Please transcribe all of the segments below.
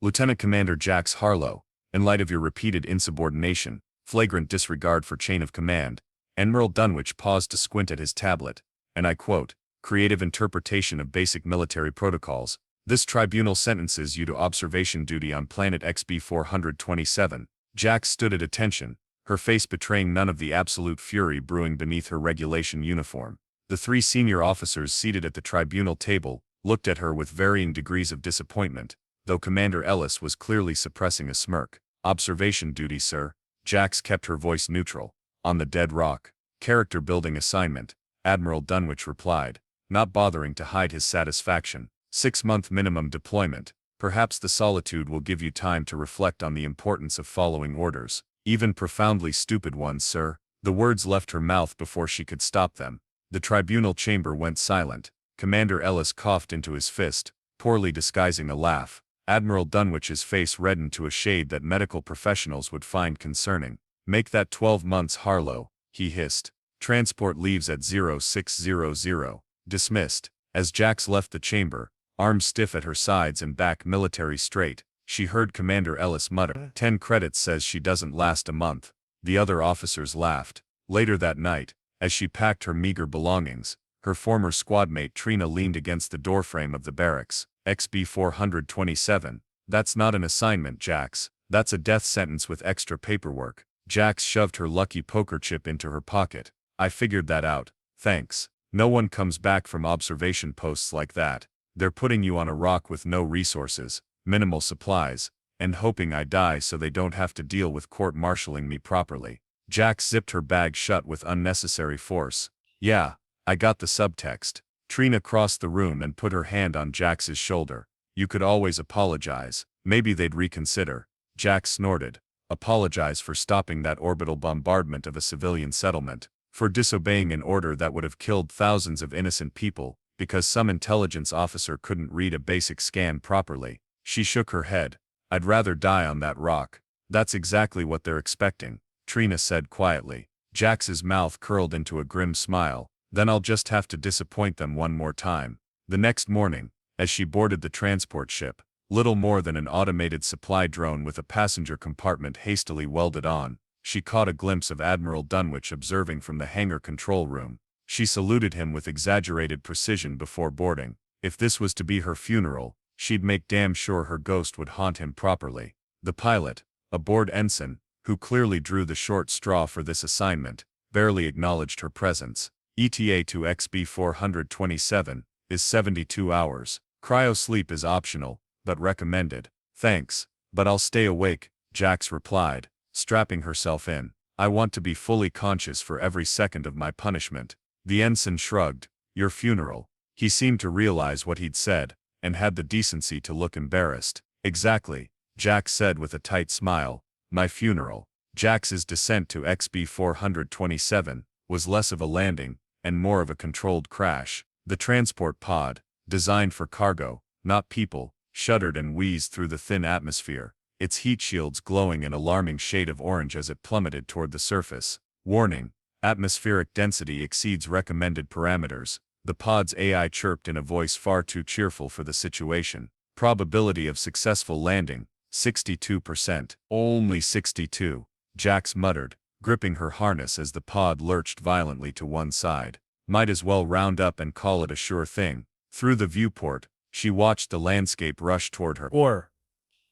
Lieutenant Commander Jax Harlow, in light of your repeated insubordination, flagrant disregard for chain of command, Admiral Dunwich paused to squint at his tablet, and I quote, creative interpretation of basic military protocols. This tribunal sentences you to observation duty on planet XB-427. Jax stood at attention, her face betraying none of the absolute fury brewing beneath her regulation uniform. The three senior officers seated at the tribunal table looked at her with varying degrees of disappointment, though Commander Ellis was clearly suppressing a smirk. Observation duty, sir. Jax kept her voice neutral. On the dead rock. Character building assignment, Admiral Dunwich replied, not bothering to hide his satisfaction. 6-month minimum deployment. Perhaps the solitude will give you time to reflect on the importance of following orders. Even profoundly stupid ones, sir. The words left her mouth before she could stop them. The tribunal chamber went silent. Commander Ellis coughed into his fist, poorly disguising a laugh. Admiral Dunwich's face reddened to a shade that medical professionals would find concerning. Make that 12 months, Harlow, he hissed. Transport leaves at 0600. Dismissed. As Jax left the chamber, arms stiff at her sides and back military straight, she heard Commander Ellis mutter, 10 credits says she doesn't last a month. The other officers laughed. Later that night, as she packed her meager belongings, her former squadmate Trina leaned against the doorframe of the barracks. XB-427. That's not an assignment, Jax. That's a death sentence with extra paperwork. Jax shoved her lucky poker chip into her pocket. I figured that out, thanks. No one comes back from observation posts like that. They're putting you on a rock with no resources, minimal supplies, and hoping I die so they don't have to deal with court-martialing me properly. Jax zipped her bag shut with unnecessary force. Yeah, I got the subtext. Trina crossed the room and put her hand on Jax's shoulder. You could always apologize. Maybe they'd reconsider. Jax snorted. Apologize for stopping that orbital bombardment of a civilian settlement, for disobeying an order that would have killed thousands of innocent people, because some intelligence officer couldn't read a basic scan properly. She shook her head. I'd rather die on that rock. That's exactly what they're expecting, Trina said quietly. Jax's mouth curled into a grim smile. Then I'll just have to disappoint them one more time. The next morning, as she boarded the transport ship, little more than an automated supply drone with a passenger compartment hastily welded on, she caught a glimpse of Admiral Dunwich observing from the hangar control room. She saluted him with exaggerated precision before boarding. If this was to be her funeral, she'd make damn sure her ghost would haunt him properly. The pilot, a board ensign, who clearly drew the short straw for this assignment, barely acknowledged her presence. ETA to XB-427 is 72 hours. Cryosleep is optional, but recommended. Thanks, but I'll stay awake, Jax replied, strapping herself in. I want to be fully conscious for every second of my punishment. The ensign shrugged. Your funeral. He seemed to realize what he'd said, and had the decency to look embarrassed. Exactly, Jax said with a tight smile. My funeral. Jax's descent to XB-427 was less of a landing, and more of a controlled crash. The transport pod, designed for cargo, not people, shuddered and wheezed through the thin atmosphere, its heat shields glowing an alarming shade of orange as it plummeted toward the surface. Warning: atmospheric density exceeds recommended parameters. The pod's AI chirped in a voice far too cheerful for the situation. Probability of successful landing, 62%. Only 62, Jax muttered, gripping her harness as the pod lurched violently to one side. Might as well round up and call it a sure thing. Through the viewport, she watched the landscape rush toward her.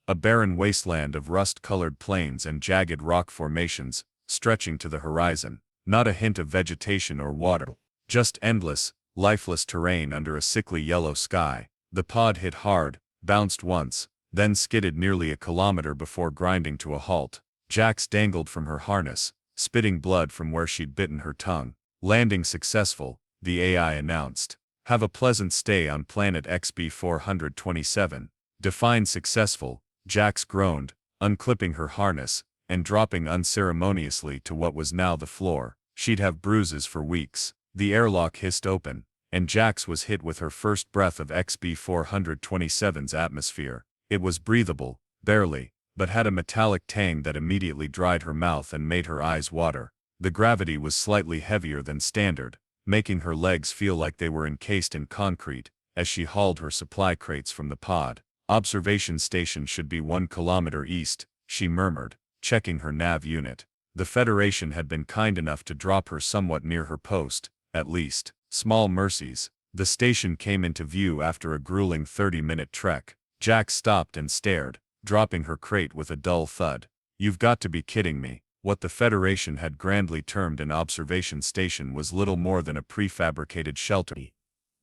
A barren wasteland of rust-colored plains and jagged rock formations, stretching to the horizon. Not a hint of vegetation or water. Just endless, lifeless terrain under a sickly yellow sky. The pod hit hard, bounced once, then skidded nearly a kilometer before grinding to a halt. Jax dangled from her harness, spitting blood from where she'd bitten her tongue. Landing successful, the AI announced. Have a pleasant stay on planet XB-427. Defined successful, Jax groaned, unclipping her harness, and dropping unceremoniously to what was now the floor. She'd have bruises for weeks. The airlock hissed open, and Jax was hit with her first breath of XB-427's atmosphere. It was breathable, barely, but had a metallic tang that immediately dried her mouth and made her eyes water. The gravity was slightly heavier than standard, making her legs feel like they were encased in concrete, as she hauled her supply crates from the pod. Observation station should be 1 kilometer east, she murmured, checking her nav unit. The Federation had been kind enough to drop her somewhat near her post, at least. Small mercies. The station came into view after a grueling 30-minute trek. Jax stopped and stared, dropping her crate with a dull thud. You've got to be kidding me. What the Federation had grandly termed an observation station was little more than a prefabricated shelter.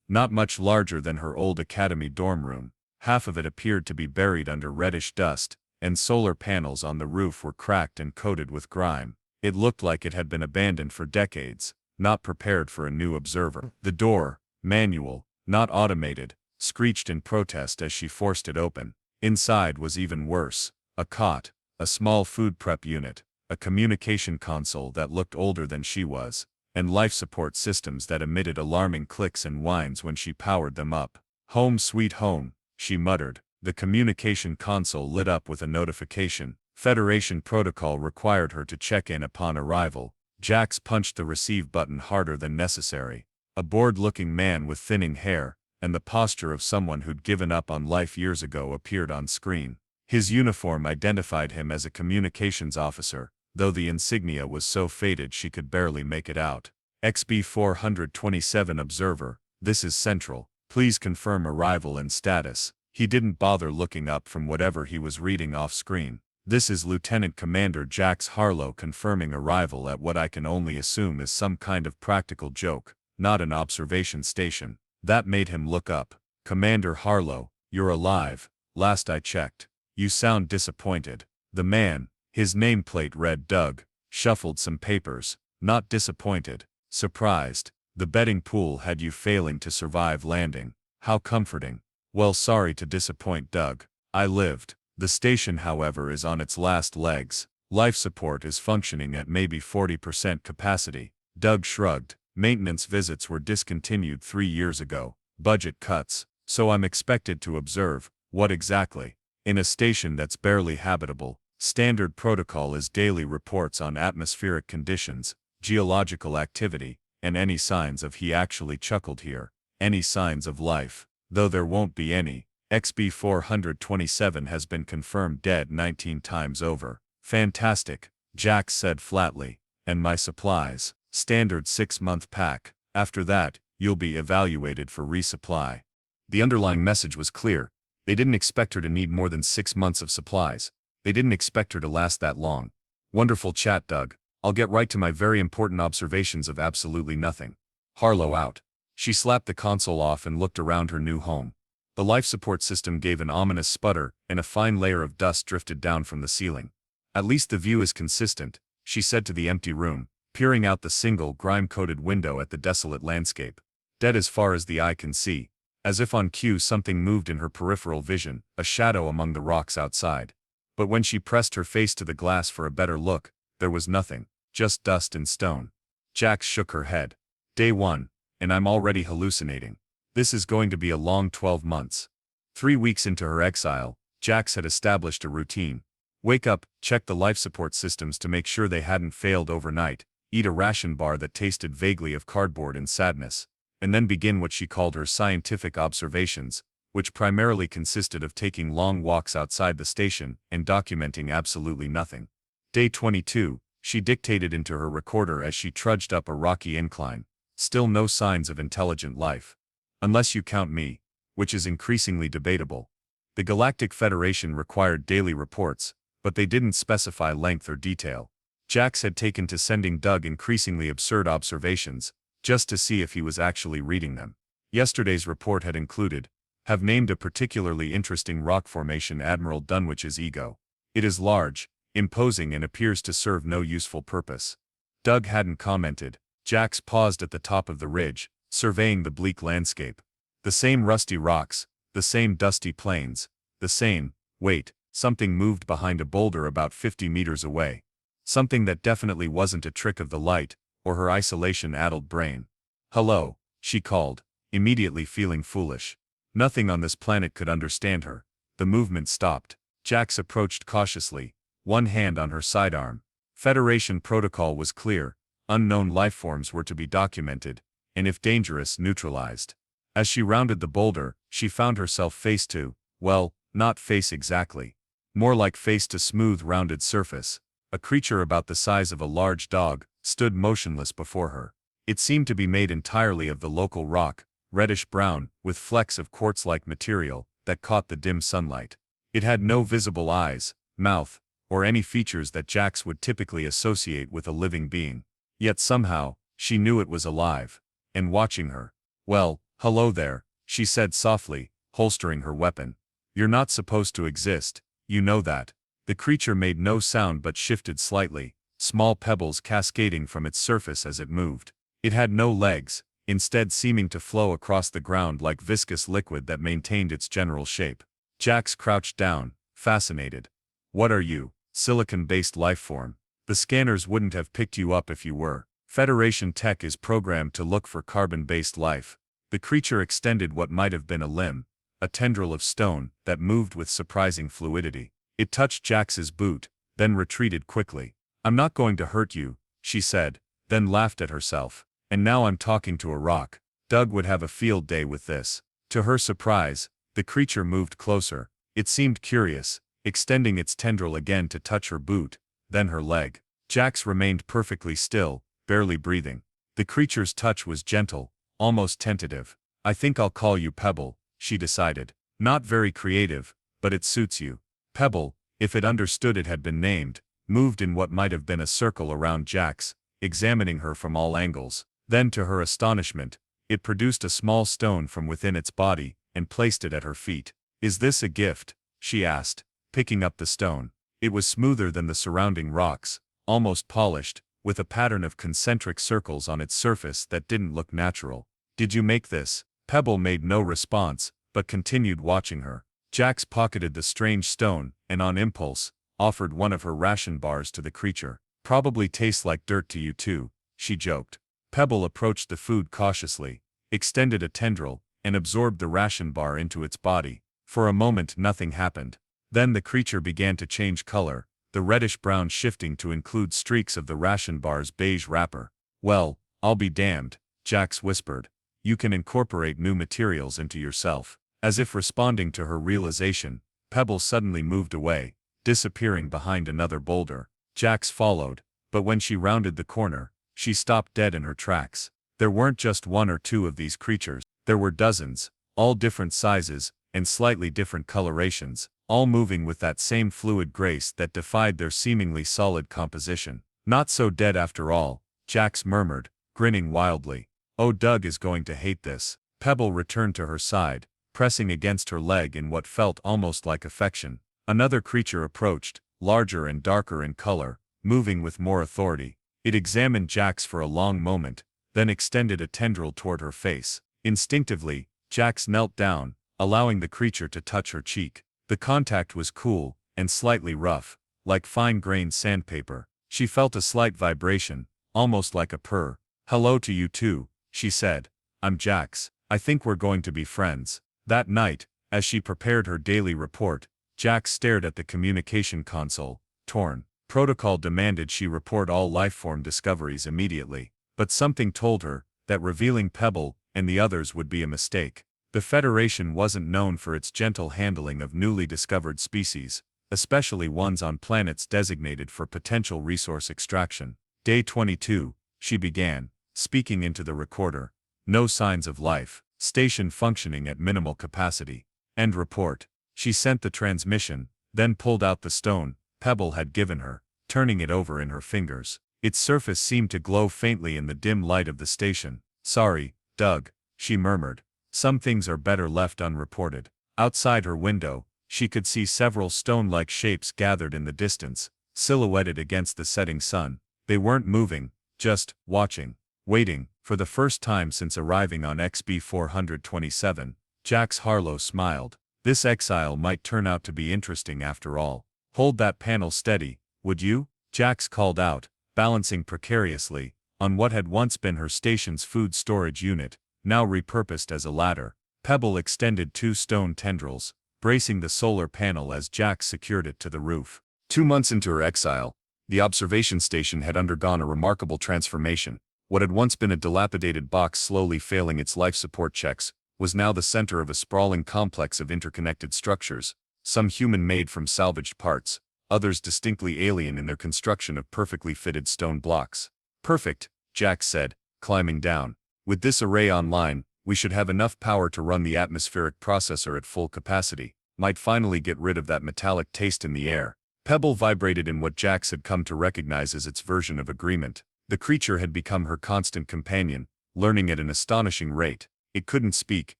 Not much larger than her old academy dorm room. Half of it appeared to be buried under reddish dust, and solar panels on the roof were cracked and coated with grime. It looked like it had been abandoned for decades, not prepared for a new observer. The door, manual, not automated, screeched in protest as she forced it open. Inside was even worse. A cot, a small food prep unit, a communication console that looked older than she was, and life support systems that emitted alarming clicks and whines when she powered them up. Home sweet home, she muttered. The communication console lit up with a notification. Federation protocol required her to check in upon arrival. Jax punched the receive button harder than necessary. A bored-looking man with thinning hair, and the posture of someone who'd given up on life years ago appeared on screen. His uniform identified him as a communications officer, though the insignia was so faded she could barely make it out. XB 427 Observer, this is Central. Please confirm arrival and status. He didn't bother looking up from whatever he was reading off-screen. This is Lieutenant Commander Jax Harlow confirming arrival at what I can only assume is some kind of practical joke, not an observation station. That made him look up. Commander Harlow, you're alive. Last I checked. You sound disappointed. The man, his nameplate read Doug, shuffled some papers. Not disappointed. Surprised. The betting pool had you failing to survive landing. How comforting. Well, sorry to disappoint Doug. I lived. The station, however, is on its last legs. Life support is functioning at maybe 40% capacity. Doug shrugged. Maintenance visits were discontinued 3 years ago. Budget cuts. So I'm expected to observe. What exactly? In a station that's barely habitable, standard protocol is daily reports on atmospheric conditions, geological activity, and any signs of, he actually chuckled here, any signs of life. Though there won't be any. XB 427 has been confirmed dead 19 times over. Fantastic, Jax said flatly. And my supplies. Standard 6-month pack. After that, you'll be evaluated for resupply. The underlying message was clear. They didn't expect her to need more than 6 months of supplies. They didn't expect her to last that long. Wonderful chat, Doug. I'll get right to my very important observations of absolutely nothing. Harlow out. She slapped the console off and looked around her new home. The life support system gave an ominous sputter, and a fine layer of dust drifted down from the ceiling. At least the view is consistent, she said to the empty room, peering out the single grime-coated window at the desolate landscape. Dead as far as the eye can see. As if on cue, something moved in her peripheral vision, a shadow among the rocks outside. But when she pressed her face to the glass for a better look, there was nothing, just dust and stone. Jax shook her head. Day 1, and I'm already hallucinating. This is going to be a long 12 months. 3 weeks into her exile, Jax had established a routine. Wake up, check the life support systems to make sure they hadn't failed overnight, eat a ration bar that tasted vaguely of cardboard and sadness, and then begin what she called her scientific observations, which primarily consisted of taking long walks outside the station and documenting absolutely nothing. Day 22, she dictated into her recorder as she trudged up a rocky incline. Still no signs of intelligent life. Unless you count me, which is increasingly debatable. The Galactic Federation required daily reports, but they didn't specify length or detail. Jax had taken to sending Doug increasingly absurd observations, just to see if he was actually reading them. Yesterday's report had included, have named a particularly interesting rock formation Admiral Dunwich's ego. It is large, imposing, and appears to serve no useful purpose. Doug hadn't commented. Jax paused at the top of the ridge, surveying the bleak landscape. The same rusty rocks, the same dusty plains, the same, wait, something moved behind a boulder about 50 meters away. Something that definitely wasn't a trick of the light, or her isolation-addled brain. Hello, she called, immediately feeling foolish. Nothing on this planet could understand her. The movement stopped. Jax approached cautiously, one hand on her sidearm. Federation protocol was clear. Unknown lifeforms were to be documented, and if dangerous, neutralized. As she rounded the boulder, she found herself face to, well, not face exactly. More like face to smooth rounded surface. A creature about the size of a large dog stood motionless before her. It seemed to be made entirely of the local rock, reddish-brown, with flecks of quartz-like material that caught the dim sunlight. It had no visible eyes, mouth, or any features that Jax would typically associate with a living being. Yet somehow, she knew it was alive, and watching her. "Well, hello there," she said softly, holstering her weapon. "You're not supposed to exist, you know that." The creature made no sound but shifted slightly, small pebbles cascading from its surface as it moved. It had no legs, instead seeming to flow across the ground like viscous liquid that maintained its general shape. Jax crouched down, fascinated. "What are you? Silicon-based lifeform. The scanners wouldn't have picked you up if you were. Federation tech is programmed to look for carbon-based life." The creature extended what might have been a limb, a tendril of stone that moved with surprising fluidity. It touched Jax's boot, then retreated quickly. "I'm not going to hurt you," she said, then laughed at herself. "And now I'm talking to a rock. Doug would have a field day with this." To her surprise, the creature moved closer. It seemed curious, extending its tendril again to touch her boot, then her leg. Jax remained perfectly still, barely breathing. The creature's touch was gentle, almost tentative. "I think I'll call you Pebble," she decided. "Not very creative, but it suits you." Pebble, if it understood it had been named, moved in what might have been a circle around Jax, examining her from all angles. Then to her astonishment, it produced a small stone from within its body and placed it at her feet. "Is this a gift?" she asked, picking up the stone. It was smoother than the surrounding rocks, almost polished, with a pattern of concentric circles on its surface that didn't look natural. "Did you make this?" Pebble made no response, but continued watching her. Jax pocketed the strange stone and on impulse, offered one of her ration bars to the creature. "Probably tastes like dirt to you too," she joked. Pebble approached the food cautiously, extended a tendril, and absorbed the ration bar into its body. For a moment nothing happened. Then the creature began to change color, the reddish-brown shifting to include streaks of the ration bar's beige wrapper. "Well, I'll be damned," Jax whispered. "You can incorporate new materials into yourself." As if responding to her realization, Pebble suddenly moved away, disappearing behind another boulder. Jax followed, but when she rounded the corner, she stopped dead in her tracks. There weren't just one or two of these creatures, there were dozens, all different sizes, and slightly different colorations, all moving with that same fluid grace that defied their seemingly solid composition. "Not so dead after all," Jax murmured, grinning wildly. "Oh, Doug is going to hate this." Pebble returned to her side, pressing against her leg in what felt almost like affection. Another creature approached, larger and darker in color, moving with more authority. It examined Jax for a long moment, then extended a tendril toward her face. Instinctively, Jax knelt down, allowing the creature to touch her cheek. The contact was cool, and slightly rough, like fine-grained sandpaper. She felt a slight vibration, almost like a purr. "Hello to you too," she said. "I'm Jax. I think we're going to be friends." That night, as she prepared her daily report, Jax stared at the communication console, torn. Protocol demanded she report all lifeform discoveries immediately, but something told her that revealing Pebble and the others would be a mistake. The Federation wasn't known for its gentle handling of newly discovered species, especially ones on planets designated for potential resource extraction. "Day 22, she began, speaking into the recorder. "No signs of life. Station functioning at minimal capacity. End report." She sent the transmission, then pulled out the stone Pebble had given her, turning it over in her fingers. Its surface seemed to glow faintly in the dim light of the station. "Sorry, Doug," she murmured. "Some things are better left unreported." Outside her window, she could see several stone-like shapes gathered in the distance, silhouetted against the setting sun. They weren't moving, just watching. Waiting. For the first time since arriving on XB 427, Jax Harlow smiled. This Exile might turn out to be interesting after all. "Hold that panel steady, would you?" Jax called out, balancing precariously on what had once been her station's food storage unit, now repurposed as a ladder. Pebble extended 2 stone tendrils, bracing the solar panel as Jax secured it to the roof. 2 months into her exile, the observation station had undergone a remarkable transformation. What had once been a dilapidated box slowly failing its life support checks was now the center of a sprawling complex of interconnected structures. some human-made from salvaged parts, others distinctly alien in their construction of perfectly fitted stone blocks. Perfect, Jax said, climbing down. With this array online, we should have enough power to run the atmospheric processor at full capacity. Might finally get rid of that metallic taste in the air. Pebble vibrated in what Jax had come to recognize as its version of agreement. The creature had become her constant companion, learning at an astonishing rate. It couldn't speak,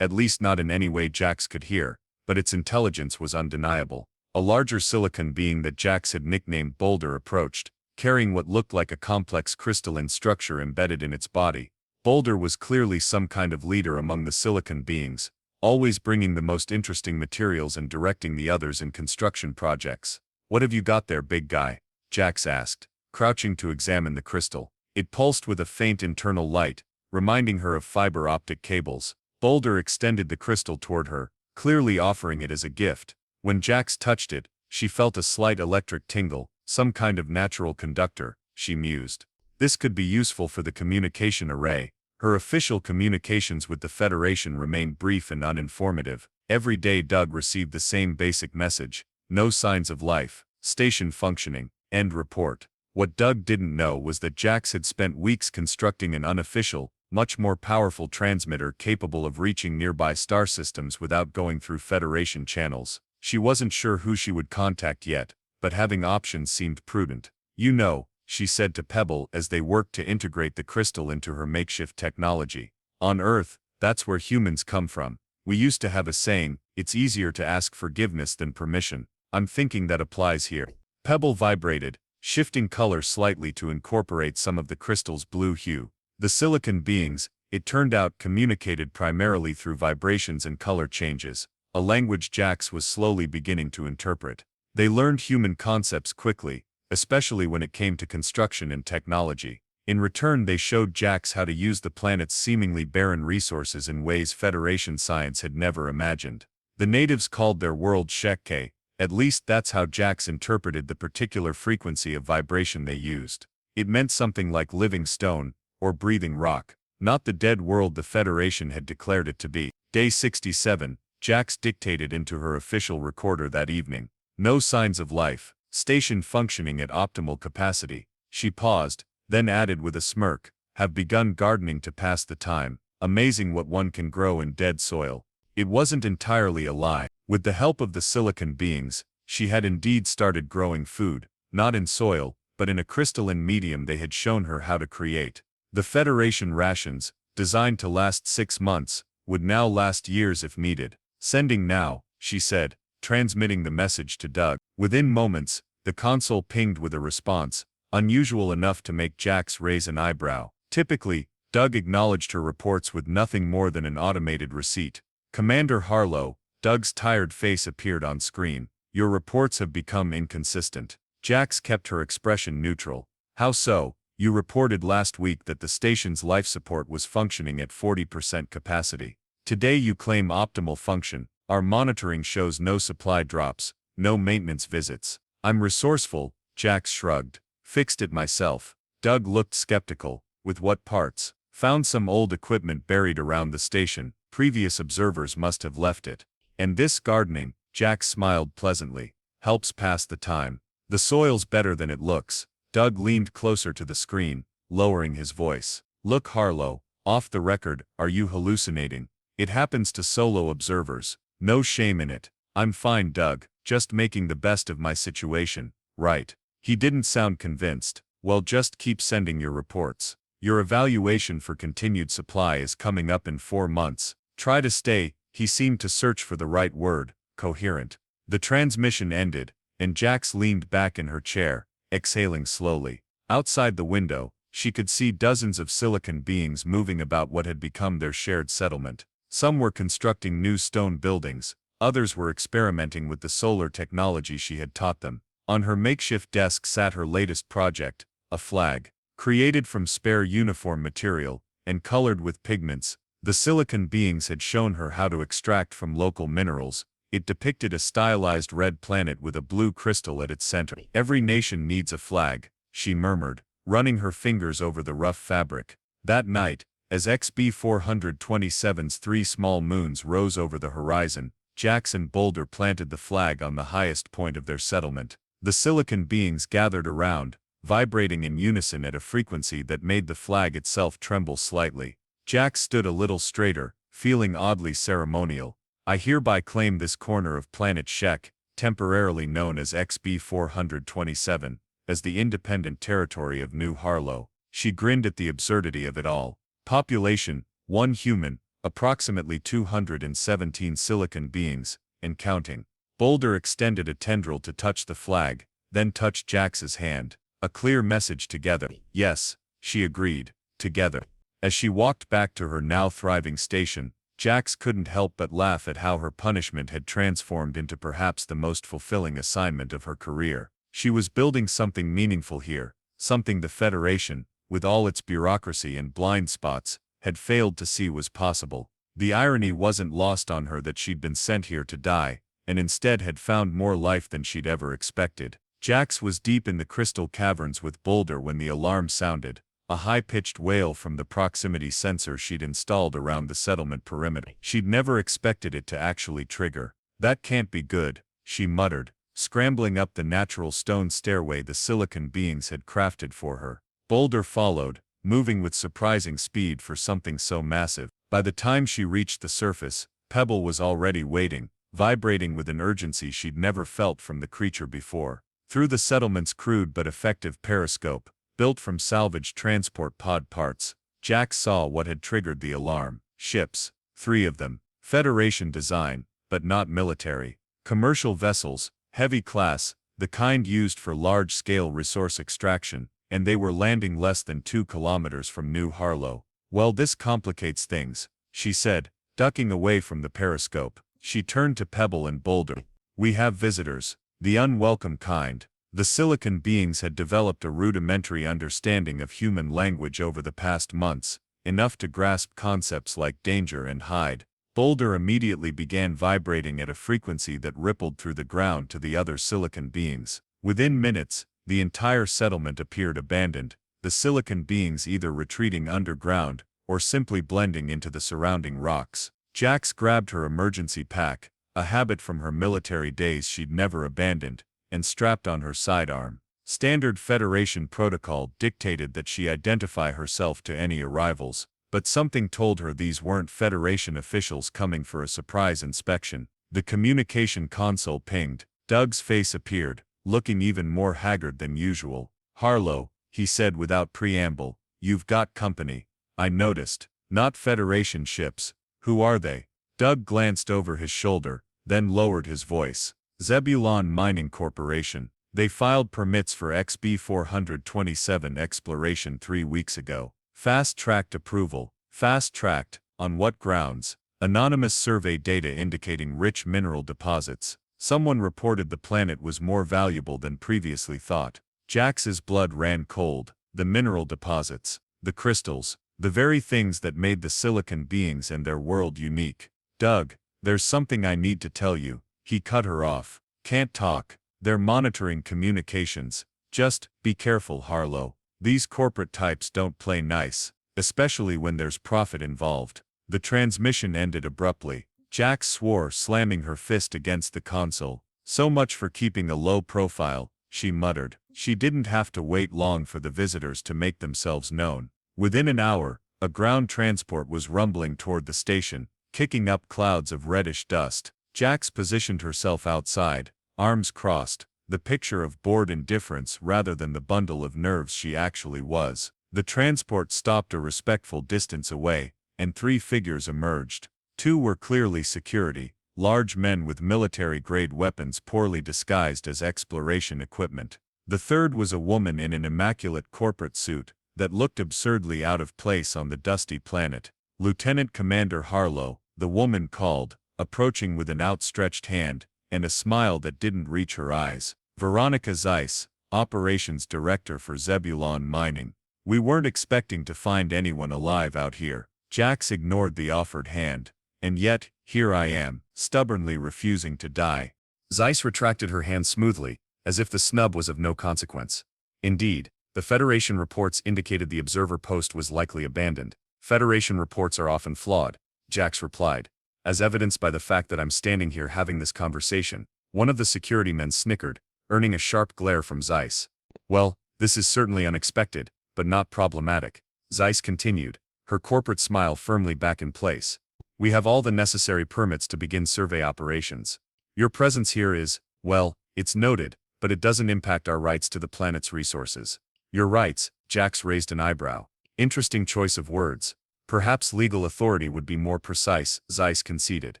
at least not in any way Jax could hear, but its intelligence was undeniable. A larger silicon being that Jax had nicknamed Boulder approached, carrying what looked like a complex crystalline structure embedded in its body. Boulder was clearly some kind of leader among the silicon beings, always bringing the most interesting materials and directing the others in construction projects. "What have you got there, big guy?" Jax asked, crouching to examine the crystal. It pulsed with a faint internal light, reminding her of fiber optic cables. Boulder extended the crystal toward her, clearly offering it as a gift. When Jax touched it, she felt a slight electric tingle, some kind of natural conductor, she mused. This could be useful for the communication array. Her official communications with the Federation remained brief and uninformative. Every day Doug received the same basic message: no signs of life, station functioning, end report. What Doug didn't know was that Jax had spent weeks constructing an unofficial, much more powerful transmitter capable of reaching nearby star systems without going through Federation channels. She wasn't sure who she would contact yet, but having options seemed prudent. "You know," she said to Pebble as they worked to integrate the crystal into her makeshift technology. "On Earth, that's where humans come from. We used to have a saying, it's easier to ask forgiveness than permission. I'm thinking that applies here." Pebble vibrated, shifting color slightly to incorporate some of the crystal's blue hue. The silicon beings, it turned out, communicated primarily through vibrations and color changes, a language Jax was slowly beginning to interpret. They learned human concepts quickly, especially when it came to construction and technology. In return, they showed Jax how to use the planet's seemingly barren resources in ways Federation science had never imagined. The natives called their world Shekke, at least that's how Jax interpreted the particular frequency of vibration they used. It meant something like living stone, or breathing rock, not the dead world the Federation had declared it to be. Day 67, Jax dictated into her official recorder that evening. No signs of life. Station functioning at optimal capacity. She paused, then added with a smirk, "Have begun gardening to pass the time. Amazing what one can grow in dead soil." It wasn't entirely a lie. With the help of the silicon beings, she had indeed started growing food, not in soil, but in a crystalline medium they had shown her how to create. The Federation rations, designed to last 6 months, would now last years if needed. "Sending now," she said, transmitting the message to Doug. Within moments, the console pinged with a response, unusual enough to make Jax raise an eyebrow. Typically, Doug acknowledged her reports with nothing more than an automated receipt. "Commander Harlow," Doug's tired face appeared on screen. "Your reports have become inconsistent." Jax kept her expression neutral. "How so?" "You reported last week that the station's life support was functioning at 40% capacity. Today you claim optimal function. Our monitoring shows no supply drops, no maintenance visits." "I'm resourceful," Jax shrugged. "Fixed it myself." Doug looked skeptical. "With what parts?" "Found some old equipment buried around the station. Previous observers must have left it." "And this gardening," Jax smiled pleasantly, "helps pass the time. The soil's better than it looks." Doug leaned closer to the screen, lowering his voice. "Look, Harlow, off the record, are you hallucinating? It happens to solo observers. No shame in it." "I'm fine, Doug, just making the best of my situation." "Right." He didn't sound convinced. "Well, just keep sending your reports. Your evaluation for continued supply is coming up in 4 months. Try to stay," he seemed to search for the right word, "coherent." The transmission ended, and Jax leaned back in her chair, exhaling slowly. Outside the window, she could see dozens of silicon beings moving about what had become their shared settlement. Some were constructing new stone buildings, others were experimenting with the solar technology she had taught them. On her makeshift desk sat her latest project, a flag. Created from spare uniform material, and colored with pigments, the silicon beings had shown her how to extract from local minerals. It depicted a stylized red planet with a blue crystal at its center. "Every nation needs a flag," she murmured, running her fingers over the rough fabric. That night, as XB-427's 3 small moons rose over the horizon, Jax and Boulder planted the flag on the highest point of their settlement. The Silicon beings gathered around, vibrating in unison at a frequency that made the flag itself tremble slightly. Jax stood a little straighter, feeling oddly ceremonial. I hereby claim this corner of planet Shek, temporarily known as XB-427, as the independent territory of New Harlow. She grinned at the absurdity of it all. Population, 1 human, approximately 217 Silicon beings, and counting. Boulder extended a tendril to touch the flag, then touched Jax's hand. A clear message: together. Yes, she agreed, together. As she walked back to her now thriving station, Jax couldn't help but laugh at how her punishment had transformed into perhaps the most fulfilling assignment of her career. She was building something meaningful here, something the Federation, with all its bureaucracy and blind spots, had failed to see was possible. The irony wasn't lost on her that she'd been sent here to die, and instead had found more life than she'd ever expected. Jax was deep in the crystal caverns with Boulder when the alarm sounded, a high-pitched wail from the proximity sensor she'd installed around the settlement perimeter. She'd never expected it to actually trigger. That can't be good, she muttered, scrambling up the natural stone stairway the Silicon beings had crafted for her. Boulder followed, moving with surprising speed for something so massive. By the time she reached the surface, Pebble was already waiting, vibrating with an urgency she'd never felt from the creature before. Through the settlement's crude but effective periscope, built from salvaged transport pod parts, Jax saw what had triggered the alarm. Ships, 3 of them, Federation design, but not military. Commercial vessels, heavy class, the kind used for large-scale resource extraction, and they were landing less than 2 kilometers from New Harlow. Well, this complicates things, she said, ducking away from the periscope. She turned to Pebble and Boulder. We have visitors, the unwelcome kind. The Silicon beings had developed a rudimentary understanding of human language over the past months, enough to grasp concepts like danger and hide. Boulder immediately began vibrating at a frequency that rippled through the ground to the other Silicon beings. Within minutes, the entire settlement appeared abandoned, the Silicon beings either retreating underground or simply blending into the surrounding rocks. Jax grabbed her emergency pack, a habit from her military days she'd never abandoned, and strapped on her sidearm. Standard Federation protocol dictated that she identify herself to any arrivals, but something told her these weren't Federation officials coming for a surprise inspection. The communication console pinged. Doug's face appeared, looking even more haggard than usual. Harlow, he said without preamble, you've got company. I noticed. Not Federation ships. Who are they? Doug glanced over his shoulder, then lowered his voice. Zebulon Mining Corporation. They filed permits for XB-427 exploration 3 weeks ago. Fast-tracked approval. Fast-tracked? On what grounds? Anonymous survey data indicating rich mineral deposits. Someone reported the planet was more valuable than previously thought. Jax's blood ran cold. The mineral deposits. The crystals. The very things that made the Silicon beings and their world unique. Doug, there's something I need to tell you. He cut her off. Can't talk. They're monitoring communications. Just, be careful, Harlow. These corporate types don't play nice, especially when there's profit involved. The transmission ended abruptly. Jax swore, slamming her fist against the console. So much for keeping a low profile, she muttered. She didn't have to wait long for the visitors to make themselves known. Within an hour, a ground transport was rumbling toward the station, kicking up clouds of reddish dust. Jax positioned herself outside, arms crossed, the picture of bored indifference rather than the bundle of nerves she actually was. The transport stopped a respectful distance away, and 3 figures emerged. 2 were clearly security, large men with military-grade weapons poorly disguised as exploration equipment. The third was a woman in an immaculate corporate suit that looked absurdly out of place on the dusty planet. Lieutenant Commander Harlow, the woman called, approaching with an outstretched hand, and a smile that didn't reach her eyes. Veronica Zeiss, Operations Director for Zebulon Mining. We weren't expecting to find anyone alive out here. Jax ignored the offered hand. And yet, here I am, stubbornly refusing to die. Zeiss retracted her hand smoothly, as if the snub was of no consequence. Indeed, the Federation reports indicated the observer post was likely abandoned. Federation reports are often flawed, Jax replied. as evidenced by the fact that I'm standing here having this conversation. One of the security men snickered, earning a sharp glare from Zeiss. Well, this is certainly unexpected, but not problematic, Zeiss continued, her corporate smile firmly back in place. We have all the necessary permits to begin survey operations. Your presence here is, well, it's noted, but it doesn't impact our rights to the planet's resources. Your rights, Jax raised an eyebrow. Interesting choice of words. Perhaps legal authority would be more precise, Zeiss conceded.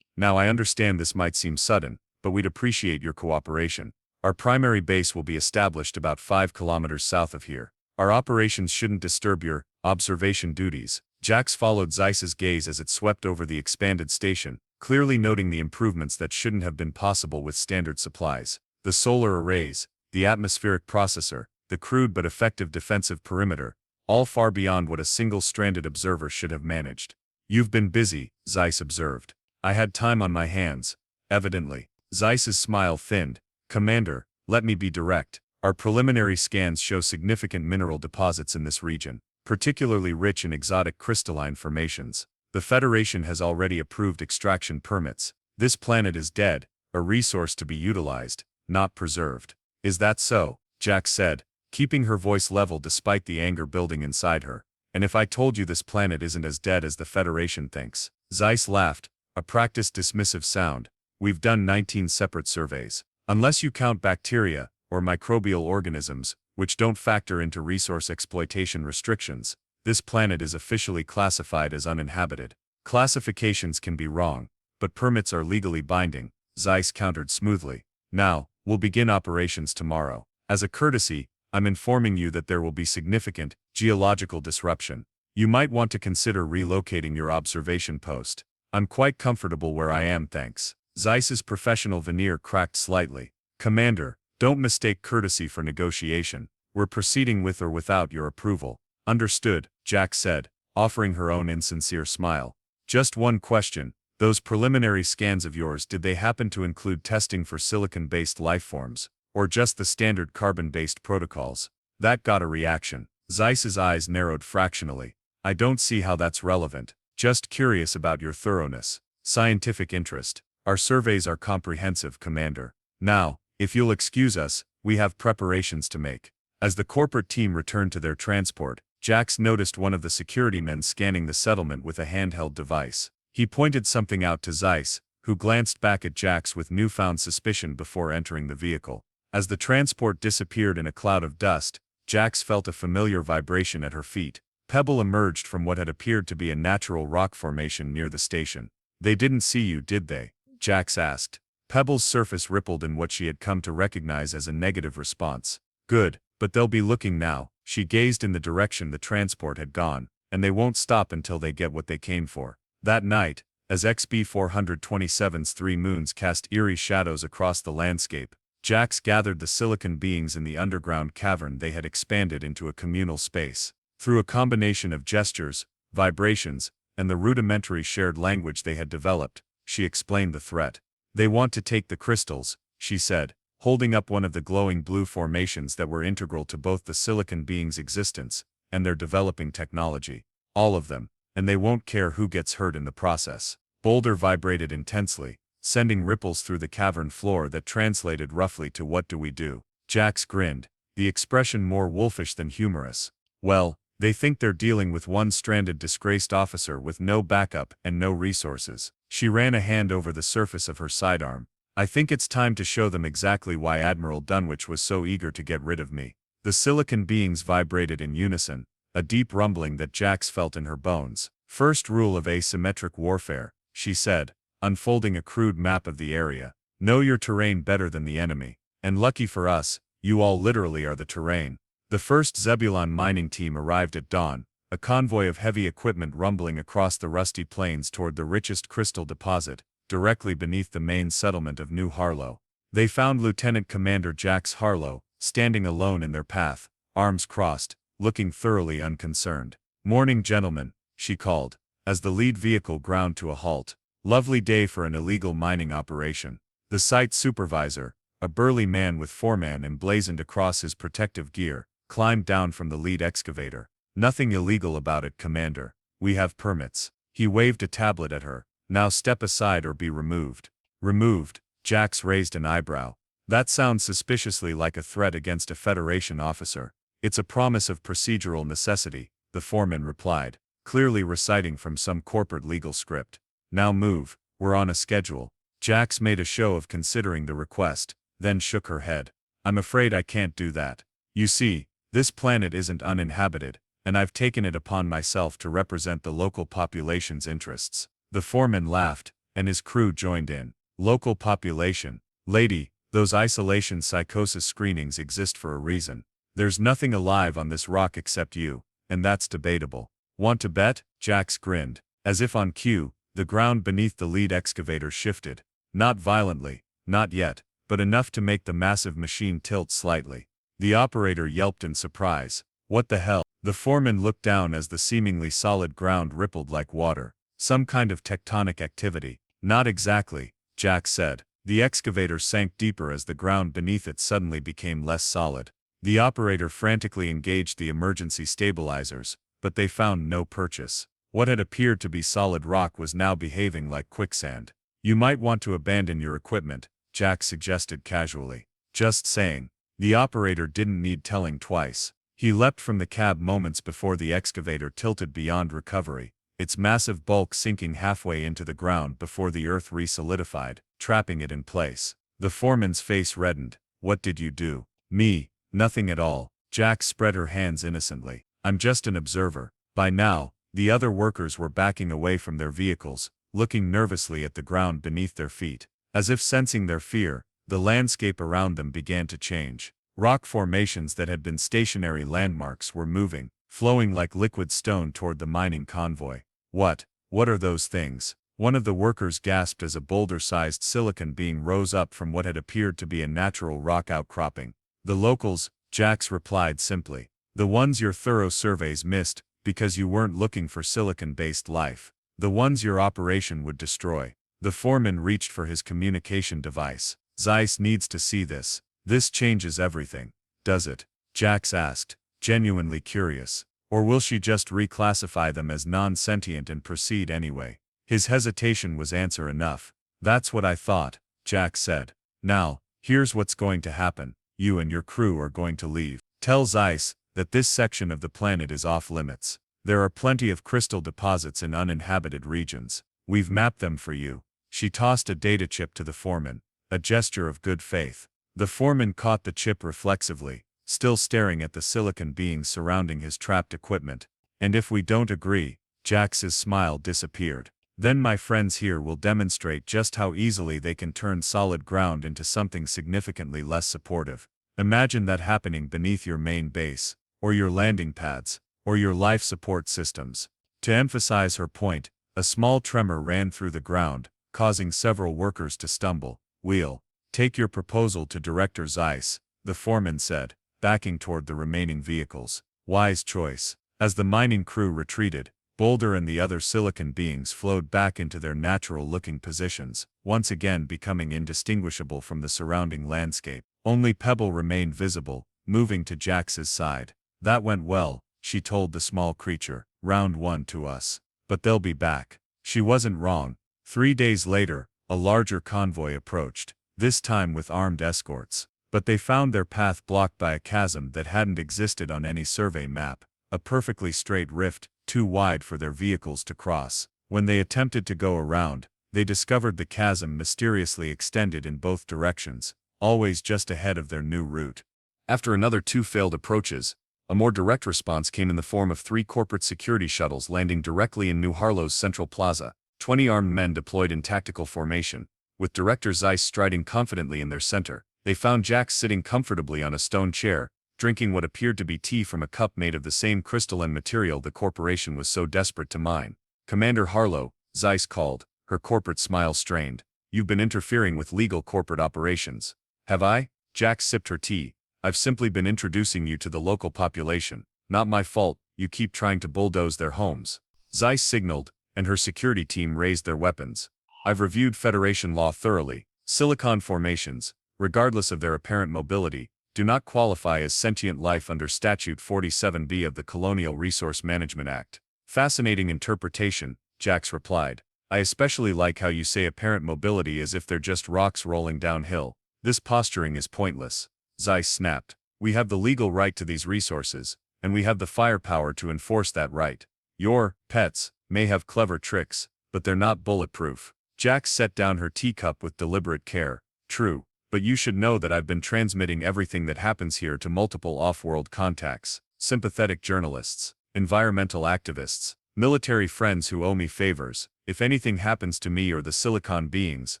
Now I understand this might seem sudden, but we'd appreciate your cooperation. Our primary base will be established about 5 kilometers south of here. Our operations shouldn't disturb your observation duties. Jax followed Zeiss's gaze as it swept over the expanded station, clearly noting the improvements that shouldn't have been possible with standard supplies. The solar arrays, the atmospheric processor, the crude but effective defensive perimeter, all far beyond what a single-stranded observer should have managed. You've been busy, Zeiss observed. I had time on my hands. Evidently. Zeiss's smile thinned. Commander, let me be direct. Our preliminary scans show significant mineral deposits in this region, particularly rich in exotic crystalline formations. The Federation has already approved extraction permits. This planet is dead, a resource to be utilized, not preserved. Is that so? Jax said, keeping her voice level despite the anger building inside her. And if I told you this planet isn't as dead as the Federation thinks? Zeiss laughed, a practiced dismissive sound. We've done 19 separate surveys. Unless you count bacteria, or microbial organisms, which don't factor into resource exploitation restrictions, this planet is officially classified as uninhabited. Classifications can be wrong, but permits are legally binding, Zeiss countered smoothly. Now, we'll begin operations tomorrow. As a courtesy, I'm informing you that there will be significant geological disruption. You might want to consider relocating your observation post. I'm quite comfortable where I am, thanks. Zeiss's professional veneer cracked slightly. Commander, don't mistake courtesy for negotiation. We're proceeding with or without your approval. Understood, Jax said, offering her own insincere smile. Just one question. Those preliminary scans of yours, did they happen to include testing for silicon-based lifeforms, or just the standard carbon-based protocols? That got a reaction. Zeiss's eyes narrowed fractionally. I don't see how that's relevant. Just curious about your thoroughness. Scientific interest. Our surveys are comprehensive, Commander. Now, if you'll excuse us, we have preparations to make. As the corporate team returned to their transport, Jax noticed one of the security men scanning the settlement with a handheld device. He pointed something out to Zeiss, who glanced back at Jax with newfound suspicion before entering the vehicle. As the transport disappeared in a cloud of dust, Jax felt a familiar vibration at her feet. Pebble emerged from what had appeared to be a natural rock formation near the station. They didn't see you, did they? Jax asked. Pebble's surface rippled in what she had come to recognize as a negative response. Good, but they'll be looking now. She gazed in the direction the transport had gone, and they won't stop until they get what they came for. That night, as XB-427's 3 moons cast eerie shadows across the landscape, Jax gathered the silicon beings in the underground cavern they had expanded into a communal space. Through a combination of gestures, vibrations, and the rudimentary shared language they had developed, she explained the threat. They want to take the crystals, she said, holding up one of the glowing blue formations that were integral to both the silicon beings' existence and their developing technology. All of them, and they won't care who gets hurt in the process. Boulder vibrated intensely, sending ripples through the cavern floor that translated roughly to "What do we do?" Jax grinned, the expression more wolfish than humorous. Well, they think they're dealing with one stranded disgraced officer with no backup and no resources. She ran a hand over the surface of her sidearm. I think it's time to show them exactly why Admiral Dunwich was so eager to get rid of me. The silicon beings vibrated in unison, a deep rumbling that Jax felt in her bones. First rule of asymmetric warfare, she said, unfolding a crude map of the area. Know your terrain better than the enemy. And lucky for us, you all literally are the terrain. The first Zebulon mining team arrived at dawn, a convoy of heavy equipment rumbling across the rusty plains toward the richest crystal deposit, directly beneath the main settlement of New Harlow. They found Lieutenant Commander Jax Harlow, standing alone in their path, arms crossed, looking thoroughly unconcerned. "Morning, gentlemen," she called, as the lead vehicle ground to a halt. "Lovely day for an illegal mining operation." The site supervisor, a burly man with foreman emblazoned across his protective gear, climbed down from the lead excavator. "Nothing illegal about it, Commander. We have permits." He waved a tablet at her, Now step aside or be removed. Removed? Jax raised an eyebrow. That sounds suspiciously like a threat against a Federation officer. It's a promise of procedural necessity, the foreman replied, clearly reciting from some corporate legal script. Now move, we're on a schedule. Jax made a show of considering the request, then shook her head. I'm afraid I can't do that. You see, this planet isn't uninhabited, and I've taken it upon myself to represent the local population's interests. The foreman laughed, and his crew joined in. Local population. Lady, those isolation psychosis screenings exist for a reason. There's nothing alive on this rock except you, and that's debatable. Want to bet? Jax grinned. As if on cue, the ground beneath the lead excavator shifted. Not violently, not yet, but enough to make the massive machine tilt slightly. The operator yelped in surprise. What the hell? The foreman looked down as the seemingly solid ground rippled like water. Some kind of tectonic activity. Not exactly, Jax said. The excavator sank deeper as the ground beneath it suddenly became less solid. The operator frantically engaged the emergency stabilizers, but they found no purchase. What had appeared to be solid rock was now behaving like quicksand. You might want to abandon your equipment, Jax suggested casually. Just saying. The operator didn't need telling twice. He leapt from the cab moments before the excavator tilted beyond recovery, its massive bulk sinking halfway into the ground before the earth re-solidified, trapping it in place. The foreman's face reddened. What did you do? Me, nothing at all. Jax spread her hands innocently. I'm just an observer. By now, the other workers were backing away from their vehicles, looking nervously at the ground beneath their feet. As if sensing their fear, the landscape around them began to change. Rock formations that had been stationary landmarks were moving, flowing like liquid stone toward the mining convoy. What are those things? One of the workers gasped as a boulder-sized silicon being rose up from what had appeared to be a natural rock outcropping. The locals, Jax replied simply. The ones your thorough surveys missed, because you weren't looking for silicon-based life. The ones your operation would destroy. The foreman reached for his communication device. Zeiss needs to see this. This changes everything. Does it? Jax asked, genuinely curious. Or will she just reclassify them as non-sentient and proceed anyway? His hesitation was answer enough. That's what I thought, Jax said. Now, here's what's going to happen. You and your crew are going to leave. Tell Zeiss that this section of the planet is off limits. There are plenty of crystal deposits in uninhabited regions. We've mapped them for you. She tossed a data chip to the foreman, a gesture of good faith. The foreman caught the chip reflexively, still staring at the silicon beings surrounding his trapped equipment. And if we don't agree, Jax's smile disappeared. Then my friends here will demonstrate just how easily they can turn solid ground into something significantly less supportive. Imagine that happening beneath your main base, or your landing pads, or your life support systems. To emphasize her point, a small tremor ran through the ground, causing several workers to stumble. We'll take your proposal to Director Zeiss, the foreman said, backing toward the remaining vehicles. Wise choice. As the mining crew retreated, Boulder and the other silicon beings flowed back into their natural-looking positions, once again becoming indistinguishable from the surrounding landscape. Only Pebble remained visible, moving to Jax's side. That went well, she told the small creature. Round 1 to us. But they'll be back. She wasn't wrong. 3 days later, a larger convoy approached, this time with armed escorts. But they found their path blocked by a chasm that hadn't existed on any survey map, a perfectly straight rift, too wide for their vehicles to cross. When they attempted to go around, they discovered the chasm mysteriously extended in both directions, always just ahead of their new route. After another 2 failed approaches, a more direct response came in the form of 3 corporate security shuttles landing directly in New Harlow's central plaza, 20 armed men deployed in tactical formation, with Director Zeiss striding confidently in their center. They found Jax sitting comfortably on a stone chair, drinking what appeared to be tea from a cup made of the same crystalline material the corporation was so desperate to mine. Commander Harlow, Zeiss called, her corporate smile strained. You've been interfering with legal corporate operations. Have I? Jax sipped her tea. I've simply been introducing you to the local population. Not my fault, you keep trying to bulldoze their homes. Zeiss signaled, and her security team raised their weapons. I've reviewed Federation law thoroughly. Silicon formations, regardless of their apparent mobility, do not qualify as sentient life under Statute 47B of the Colonial Resource Management Act. Fascinating interpretation, Jax replied. I especially like how you say apparent mobility as if they're just rocks rolling downhill. This posturing is pointless. Zeiss snapped. We have the legal right to these resources, and we have the firepower to enforce that right. Your pets may have clever tricks, but they're not bulletproof. Jax set down her teacup with deliberate care. True, but you should know that I've been transmitting everything that happens here to multiple off-world contacts, sympathetic journalists, environmental activists, military friends who owe me favors. If anything happens to me or the Silicon beings,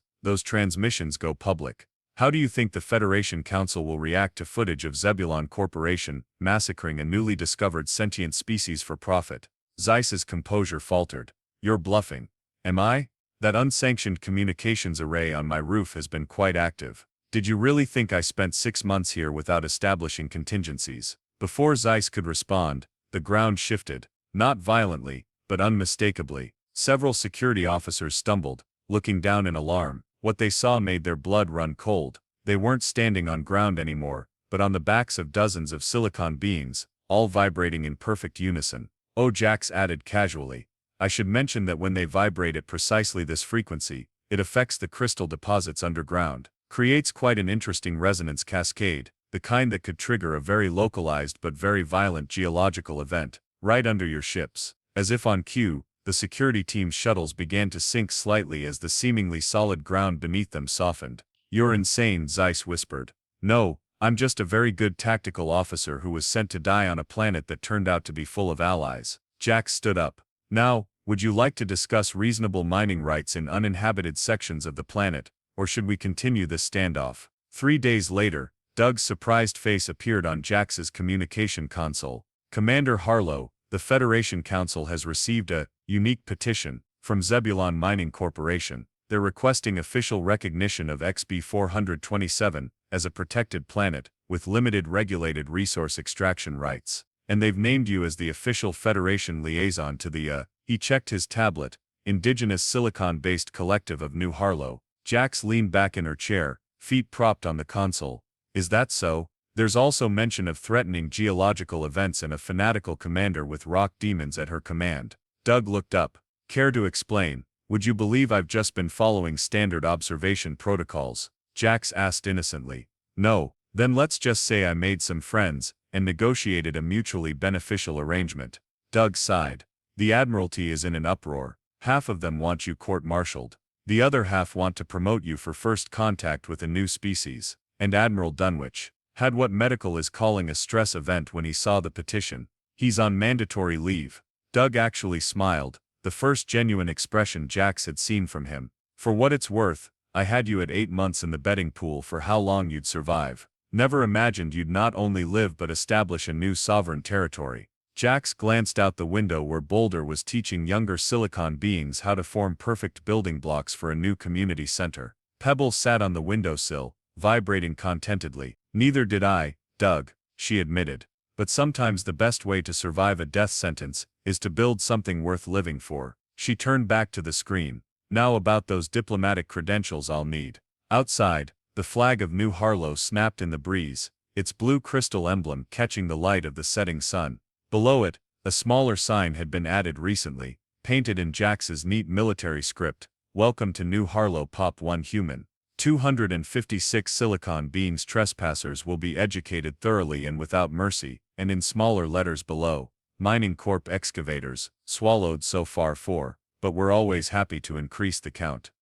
those transmissions go public. How do you think the Federation Council will react to footage of Zebulon Corporation massacring a newly discovered sentient species for profit? Zeiss's composure faltered. You're bluffing. Am I? That unsanctioned communications array on my roof has been quite active. Did you really think I spent 6 months here without establishing contingencies? Before Zeiss could respond, the ground shifted, not violently, but unmistakably. Several security officers stumbled, looking down in alarm. What they saw made their blood run cold. They weren't standing on ground anymore, but on the backs of dozens of silicon beings, all vibrating in perfect unison. Oh, Jax added casually. I should mention that when they vibrate at precisely this frequency, it affects the crystal deposits underground, creates quite an interesting resonance cascade, the kind that could trigger a very localized but very violent geological event, right under your ships. As if on cue, the security team's shuttles began to sink slightly as the seemingly solid ground beneath them softened. You're insane, Zeiss whispered. No, I'm just a very good tactical officer who was sent to die on a planet that turned out to be full of allies. Jax stood up. Now, would you like to discuss reasonable mining rights in uninhabited sections of the planet, or should we continue this standoff? 3 days later, Doug's surprised face appeared on Jax's communication console. Commander Harlow, the Federation Council has received a unique petition from Zebulon Mining Corporation. They're requesting official recognition of XB-427 as a protected planet with limited regulated resource extraction rights. And they've named you as the official Federation liaison to the, he checked his tablet, indigenous silicon-based collective of New Harlow. Jax leaned back in her chair, feet propped on the console. Is that so? There's also mention of threatening geological events and a fanatical commander with rock demons at her command. Doug looked up. Care to explain? Would you believe I've just been following standard observation protocols? Jax asked innocently. No. Then let's just say I made some friends and negotiated a mutually beneficial arrangement. Doug sighed. The Admiralty is in an uproar. Half of them want you court-martialed. The other half want to promote you for first contact with a new species. And Admiral Dunwich had what medical is calling a stress event when he saw the petition. He's on mandatory leave. Doug actually smiled, the first genuine expression Jax had seen from him. For what it's worth, I had you at 8 months in the betting pool for how long you'd survive. Never imagined you'd not only live but establish a new sovereign territory. Jax glanced out the window where Boulder was teaching younger silicon beings how to form perfect building blocks for a new community center. Pebbles sat on the windowsill, vibrating contentedly. Neither did I, Doug, she admitted. But sometimes the best way to survive a death sentence is to build something worth living for. She turned back to the screen. Now about those diplomatic credentials I'll need. Outside, the flag of New Harlow snapped in the breeze, its blue crystal emblem catching the light of the setting sun. Below it, a smaller sign had been added recently, painted in Jax's neat military script. Welcome to New Harlow Pop 1 Human. 256 silicon beings trespassers will be educated thoroughly and without mercy, and in smaller letters below, Mining Corp excavators, swallowed so far 4, but we're always happy to increase the count.